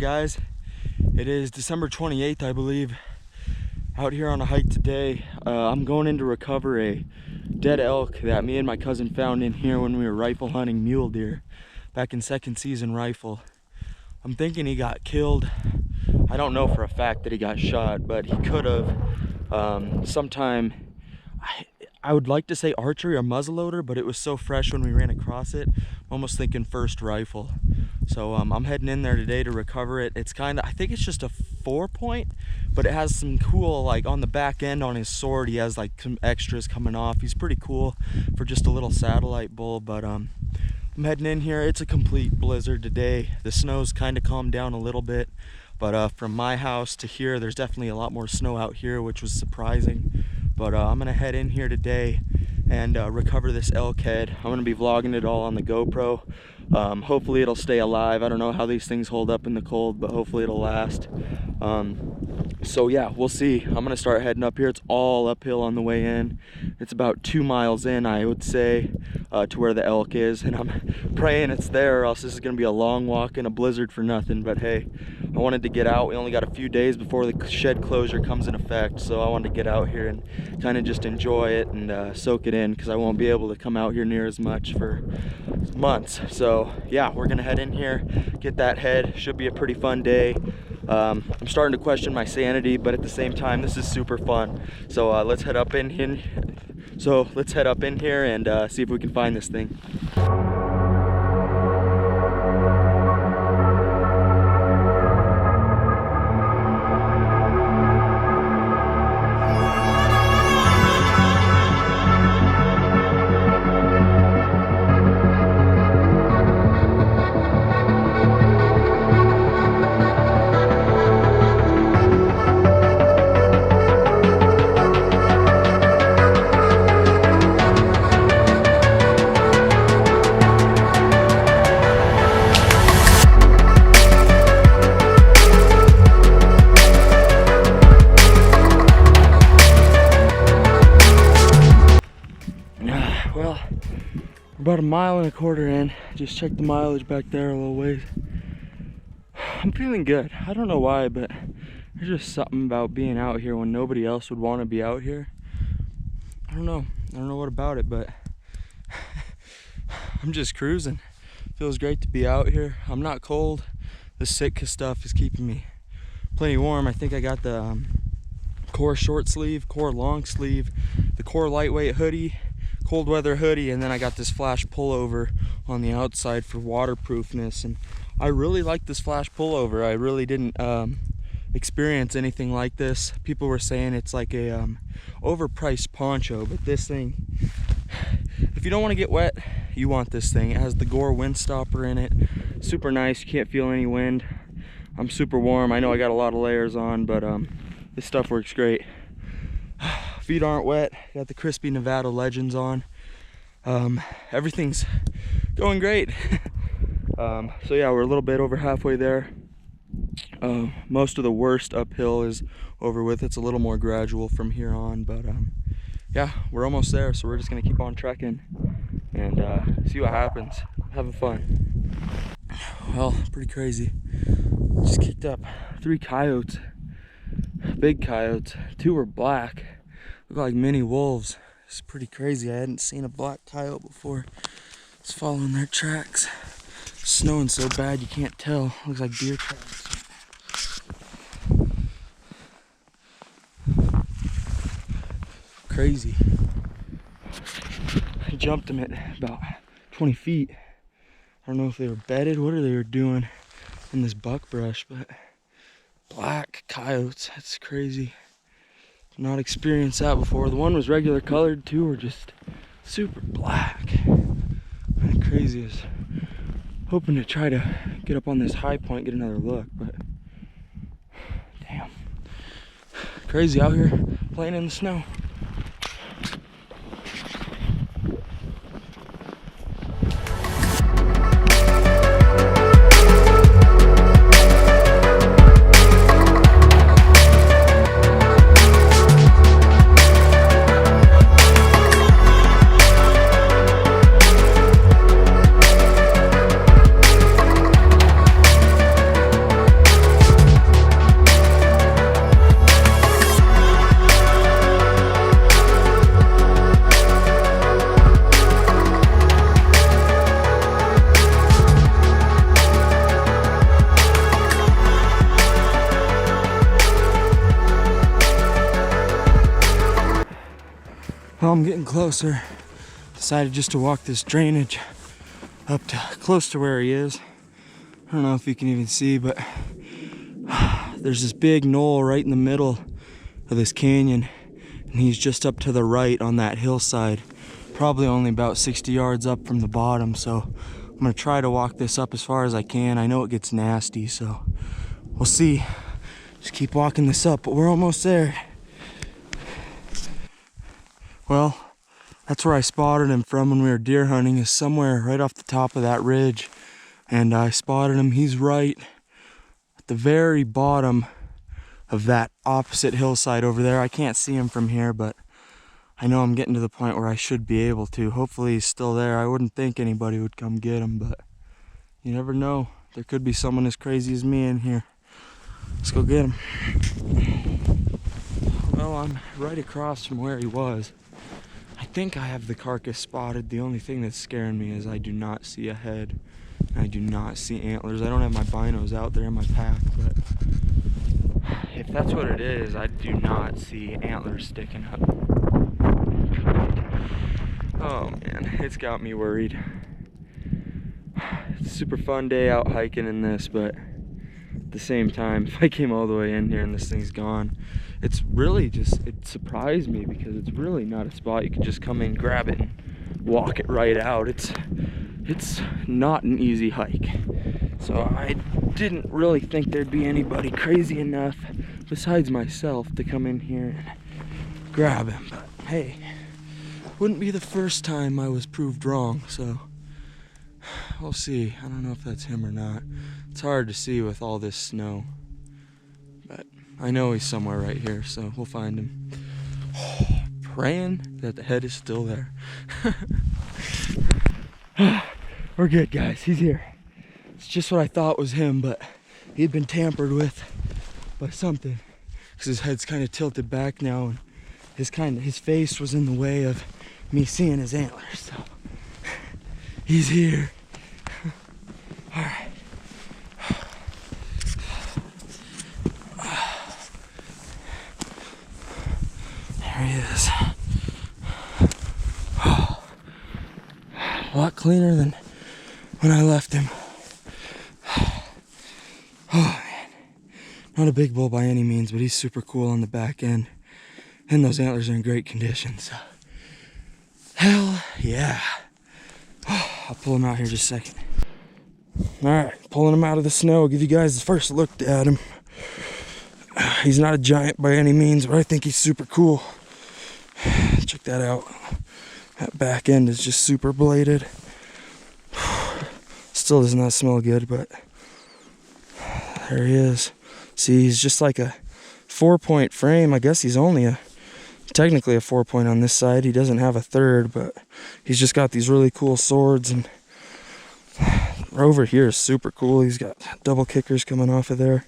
guys? It is December 28th, I believe. Out here on a hike today. I'm going in to recover a dead elk that me and my cousin found in here when we were rifle hunting mule deer back in second season rifle. I'm thinking he got killed. I don't know for a fact that he got shot, but he could have sometime. I would like to say archery or muzzleloader, but it was so fresh when we ran across it. I'm almost thinking first rifle. So I'm heading in there today to recover it. It's kind of, I think it's just a 4-point, but it has some cool, like on the back end on his sword, he has like some extras coming off. He's pretty cool for just a little satellite bull, but I'm heading in here. It's a complete blizzard today. The snow's kind of calmed down a little bit, but from my house to here, there's definitely a lot more snow out here, which was surprising. But I'm gonna head in here today and recover this elk head. I'm gonna be vlogging it all on the GoPro. Hopefully it'll stay alive. I don't know how these things hold up in the cold, but hopefully it'll last. So yeah, we'll see. I'm gonna start heading up here. It's all uphill on the way in. It's about 2 miles in, I would say, to where the elk is, and I'm praying it's there, or else this is gonna be a long walk in a blizzard for nothing. But hey, I wanted to get out. We only got a few days before the shed closure comes in effect, so I wanted to get out here and kind of just enjoy it and soak it in, because I won't be able to come out here near as much for months. So yeah, we're gonna head in here, get that head. Should be a pretty fun day. I'm starting to question my sanity, but at the same time, this is super fun. So let's head up in here. And see if we can find this thing. Well, we're about 1.25 miles in. Just checked the mileage back there a little ways. I'm feeling good. I don't know why, but there's just something about being out here when nobody else would want to be out here. I don't know what about it, but I'm just cruising. Feels great to be out here. I'm not cold. The Sitka stuff is keeping me plenty warm. I think I got the Core short sleeve, Core long sleeve, the Core lightweight hoodie, cold weather hoodie, and then I got this flash pullover on the outside for waterproofness. And I really like this flash pullover. I really didn't experience anything like this. People were saying it's like a overpriced poncho, but this thing, if you don't want to get wet, you want this thing. It has the Gore wind stopper in it. Super nice. You can't feel any wind. I'm super warm. I know I got a lot of layers on, but this stuff works great. Feet aren't wet. Got the crispy Nevada Legends on. Everything's going great. So yeah, we're a little bit over halfway there. Most of the worst uphill is over with. It's a little more gradual from here on, but yeah, we're almost there. So we're just gonna keep on trekking and see what happens. Having fun. Well, pretty crazy. Just kicked up 3 coyotes, big coyotes. 2 were black. Look like mini wolves. It's pretty crazy. I hadn't seen a black coyote before. It's following their tracks. It's snowing so bad you can't tell. Looks like deer tracks. Crazy. I jumped them at about 20 feet. I don't know if they were bedded, what they were doing in this buckbrush, but black coyotes, that's crazy. Not experienced that before. The one was regular colored, 2 were just super black. Kind of crazy. Is hoping to try to get up on this high point, get another look, but damn. Crazy out here playing in the snow. Well, I'm getting closer. Decided just to walk this drainage up to close to where he is. I don't know if you can even see, but there's this big knoll right in the middle of this canyon, and he's just up to the right on that hillside, probably only about 60 yards up from the bottom. So I'm gonna try to walk this up as far as I can. I know it gets nasty, so we'll see. Just keep walking this up, but we're almost there. Well, that's where I spotted him from when we were deer hunting, is somewhere right off the top of that ridge. And I spotted him. He's right at the very bottom of that opposite hillside over there. I can't see him from here, but I know I'm getting to the point where I should be able to. Hopefully he's still there. I wouldn't think anybody would come get him, but you never know. There could be someone as crazy as me in here. Let's go get him. Well, I'm right across from where he was. I think I have the carcass spotted. The only thing that's scaring me is I do not see a head. I do not see antlers. I don't have my binos out there in my pack, but if that's what it is, I do not see antlers sticking up. Oh man, it's got me worried. It's a super fun day out hiking in this, but at the same time, if I came all the way in here and this thing's gone, it's really just, it surprised me because it's really not a spot you can just come in, grab it, and walk it right out. It's not an easy hike. So I didn't really think there'd be anybody crazy enough besides myself to come in here and grab him. But hey, wouldn't be the first time I was proved wrong, so we'll see. I don't know if that's him or not. It's hard to see with all this snow, but I know he's somewhere right here, so we'll find him. Praying that the head is still there. We're good, guys. He's here. It's just what I thought was him, but he had been tampered with by something, because his head's kind of tilted back now, and his face was in the way of me seeing his antlers. So he's here. All right. There he is. A lot cleaner than when I left him. Oh man, not a big bull by any means, but he's super cool on the back end, and those antlers are in great condition, so hell yeah. I'll pull him out here just a second. All right, pulling him out of the snow. I'll give you guys the first look at him. He's not a giant by any means, but I think he's super cool. Check that out. That back end is just super bladed. Still does not smell good, but there he is. See, he's just like a 4-point frame. I guess he's only technically a 4-point on this side. He doesn't have a third, but he's just got these really cool swords, and over here is super cool. He's got double kickers coming off of there.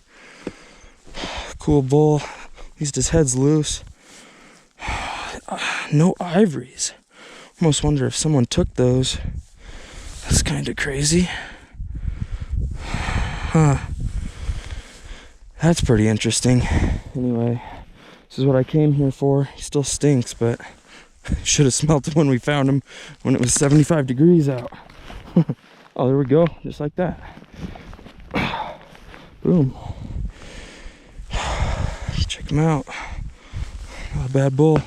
Cool bull. At least his head's loose. No ivories. Almost wonder if someone took those. That's kind of crazy. Huh. That's pretty interesting. Anyway, this is what I came here for. He still stinks, but should have smelt it when we found him when it was 75 degrees out. Oh, there we go. Just like that. Boom. Check him out. Not a bad bull.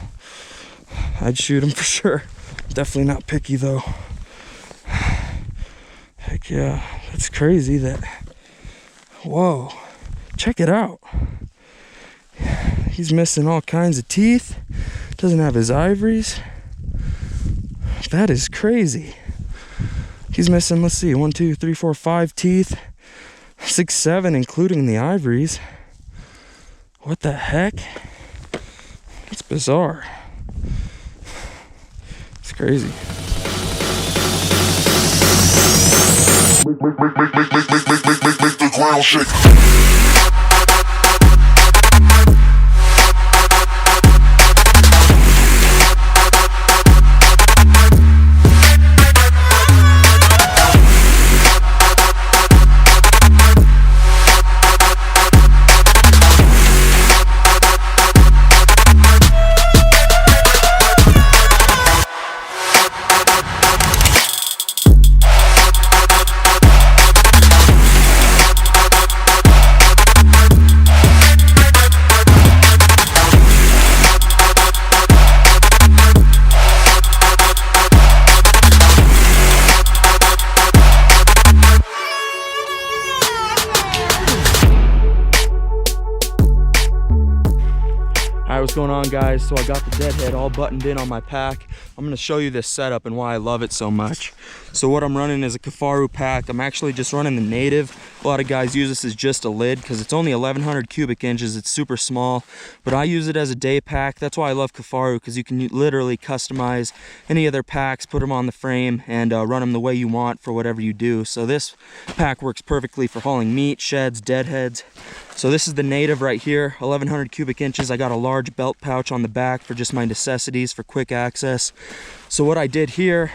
I'd shoot him for sure. Definitely not picky though. Heck yeah. That's crazy that. Whoa. Check it out. He's missing all kinds of teeth. Doesn't have his ivories. That is crazy. He's missing, let's see, 1, 2, 3, 4, 5 teeth. 6, 7, including the ivories. What the heck? It's bizarre. It's crazy. Make the ground shake. Alright, what's going on, guys? So I got the deadhead all buttoned in on my pack. I'm going to show you this setup and why I love it so much. So what I'm running is a Kafaru pack. I'm actually just running the native. A lot of guys use this as just a lid because it's only 1100 cubic inches. It's super small, but I use it as a day pack. That's why I love Kafaru, because you can literally customize any of their packs, put them on the frame, and run them the way you want for whatever you do. So this pack works perfectly for hauling meat, sheds, deadheads. So this is the native right here, 1100 cubic inches. I got a large belt pouch on the back for just my necessities for quick access. So what I did here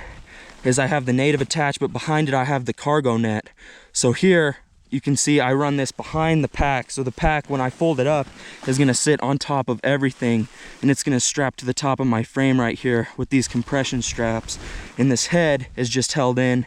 is I have the native attached, but behind it I have the cargo net. So here you can see I run this behind the pack. So the pack, when I fold it up, is gonna sit on top of everything, and it's gonna strap to the top of my frame right here with these compression straps. And this head is just held in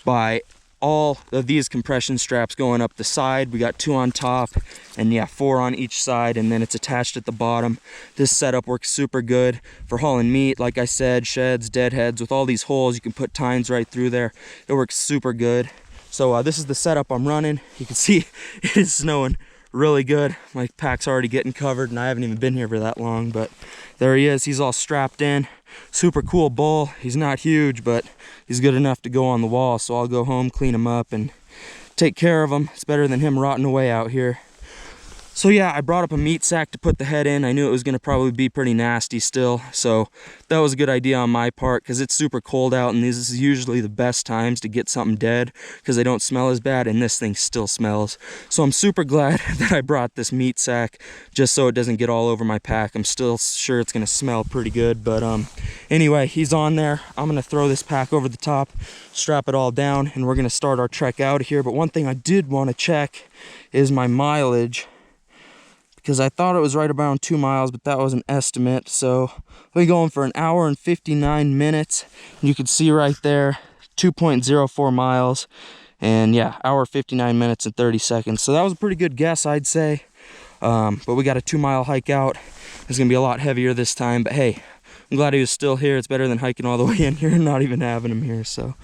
by all of these compression straps going up the side. We got 2 on top, and yeah, 4 on each side, and then it's attached at the bottom. This setup works super good for hauling meat, like I said, sheds, deadheads. With all these holes, you can put tines right through there. It works super good. So this is the setup I'm running. You can see it is snowing really good. My pack's already getting covered, and I haven't even been here for that long, but there he is. He's all strapped in. Super cool bull. He's not huge, but he's good enough to go on the wall. So I'll go home, clean him up, and take care of him. It's better than him rotting away out here. So yeah, I brought up a meat sack to put the head in. I knew it was going to probably be pretty nasty still, so that was a good idea on my part, because it's super cold out, and this is usually the best times to get something dead because they don't smell as bad, and this thing still smells. So I'm super glad that I brought this meat sack just so it doesn't get all over my pack. I'm still sure it's going to smell pretty good, but anyway, he's on there. I'm going to throw this pack over the top, strap it all down, and we're going to start our trek out of here. But one thing I did want to check is my mileage, because I thought it was right around 2 miles, but that was an estimate. So we're going for an hour and 59 minutes. You can see right there, 2.04 miles. And yeah, hour 59 minutes and 30 seconds. So that was a pretty good guess, I'd say. But we got a 2 mile hike out. It's gonna be a lot heavier this time, but hey, I'm glad he was still here. It's better than hiking all the way in here and not even having him here. So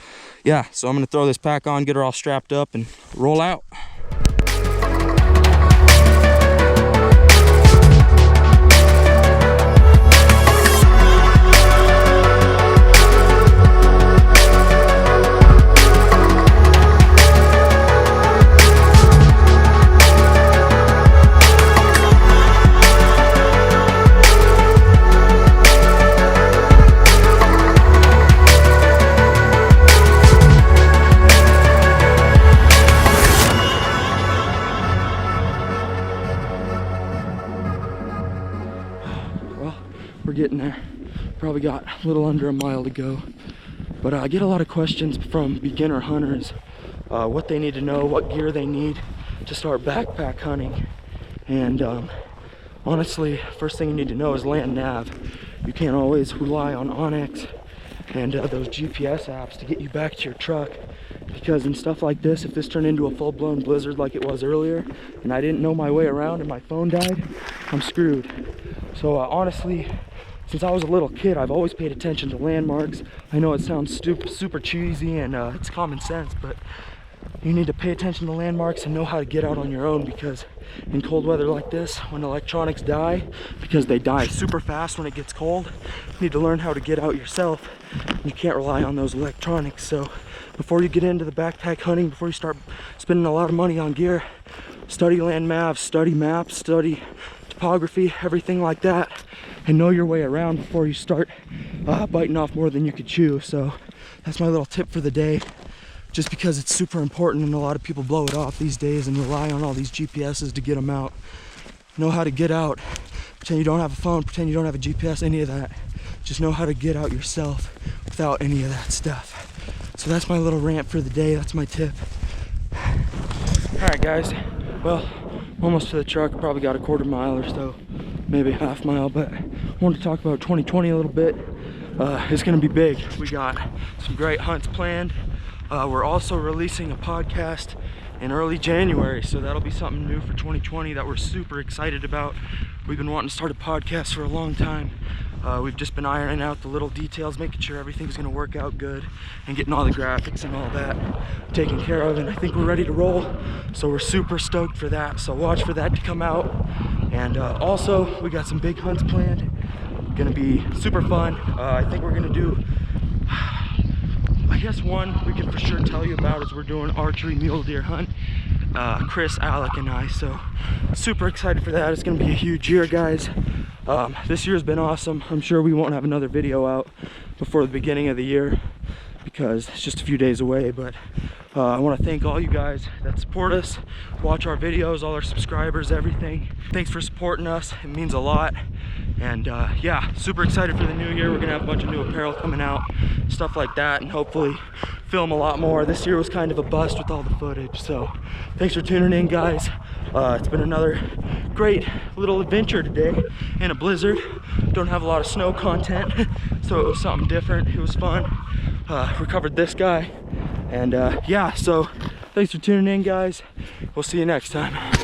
yeah, so I'm gonna throw this pack on, get her all strapped up, and roll out. We're getting there. Probably got a little under a mile to go. But I get a lot of questions from beginner hunters, what they need to know, what gear they need to start backpack hunting. And honestly, first thing you need to know is land nav. You can't always rely on Onyx and those GPS apps to get you back to your truck, because in stuff like this, if this turned into a full-blown blizzard like it was earlier and I didn't know my way around and my phone died, I'm screwed. So honestly, since I was a little kid, I've always paid attention to landmarks. I know it sounds super cheesy and it's common sense, but you need to pay attention to landmarks and know how to get out on your own, because in cold weather like this, when electronics die, because they die super fast when it gets cold, you need to learn how to get out yourself. You can't rely on those electronics. So before you get into the backpack hunting, before you start spending a lot of money on gear, study land maps, study maps, study topography, everything like that, and know your way around before you start biting off more than you could chew. So that's my little tip for the day, just because it's super important and a lot of people blow it off these days and rely on all these GPSs to get them out. Know how to get out. Pretend you don't have a phone, pretend you don't have a GPS, any of that. Just know how to get out yourself without any of that stuff. So that's my little rant for the day. That's my tip. Alright guys, well, almost to the truck. Probably got a quarter mile or so, maybe half mile, but I wanted to talk about 2020 a little bit. It's gonna be big. We got some great hunts planned. We're also releasing a podcast in early January, so that'll be something new for 2020 that we're super excited about. We've been wanting to start a podcast for a long time. We've just been ironing out the little details, making sure everything's gonna work out good, and getting all the graphics and all that taken care of, and I think we're ready to roll. So we're super stoked for that, so watch for that to come out. And also, we got some big hunts planned. Gonna be super fun. I think we're gonna do, I guess one we can for sure tell you about is we're doing archery mule deer hunt. Chris, Alec, and I, so super excited for that. It's gonna be a huge year, guys. This year's been awesome. I'm sure we won't have another video out before the beginning of the year because it's just a few days away, but I want to thank all you guys that support us, watch our videos, all our subscribers, everything. Thanks for supporting us. It means a lot. And yeah, super excited for the new year. We're gonna have a bunch of new apparel coming out, stuff like that, and hopefully film a lot more. This year was kind of a bust with all the footage, so thanks for tuning in, guys. It's been another great little adventure today in a blizzard. Don't have a lot of snow content, so it was something different. It was fun. Recovered this guy, and yeah, so thanks for tuning in, guys. We'll see you next time.